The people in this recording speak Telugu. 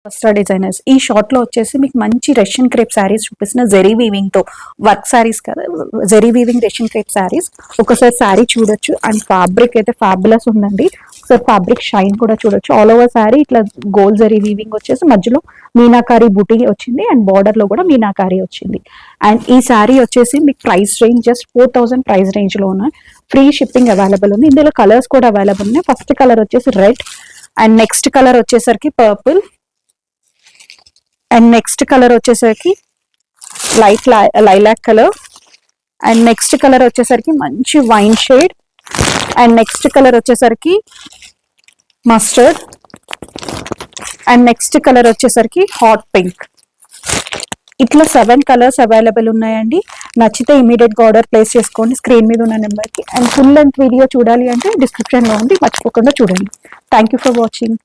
వస్త్ర డిజైనర్స్ ఈ షార్ట్ లో వచ్చేసి మీకు మంచి రష్యన్ క్రేప్ శారీస్ చూపిస్తున్న జెరీ వీవింగ్ తో వర్క్ శారీస్ కదా, zari weaving Russian crepe saris. ఒకసారి శారీ చూడొచ్చు అండ్ ఫ్యాబ్రిక్ అయితే ఫ్యాబులస్ ఉందండి. ఒకసారి ఫ్యాబ్రిక్ షైన్ కూడా చూడొచ్చు. ఆల్ ఓవర్ శారీ ఇట్లా గోల్డ్ జెరీ వీవింగ్ వచ్చేసి మధ్యలో మీనాకారి బూటీ వచ్చింది అండ్ బార్డర్ లో కూడా మీనాకారి వచ్చింది. అండ్ ఈ శారీ వచ్చేసి మీకు price range just 4000 price range లో ఉన్నాయి. ఫ్రీ షిప్పింగ్ అవైలబుల్ ఉంది. ఇందులో కలర్స్ కూడా అవైలబుల్ ఉన్నాయి. ఫస్ట్ కలర్ వచ్చేసి రెడ్ అండ్ నెక్స్ట్ కలర్ వచ్చేసరికి పర్పుల్ అండ్ నెక్స్ట్ కలర్ వచ్చేసరికి light lilac colour and next colour వచ్చేసరికి మంచి wine shade and next colour వచ్చేసరికి మస్టర్డ్ అండ్ నెక్స్ట్ కలర్ వచ్చేసరికి హాట్ పింక్. ఇట్లా 7 కలర్స్ అవైలబుల్ ఉన్నాయండి. నచ్చితే ఇమీడియట్ గా ఆర్డర్ ప్లేస్ చేసుకోండి స్క్రీన్ మీద ఉన్న నెంబర్కి. అండ్ ఫుల్ లెంత్ వీడియో చూడాలి అంటే డిస్క్రిప్షన్ లో ఉంది, మర్చిపోకుండా చూడండి. Thank you for watching.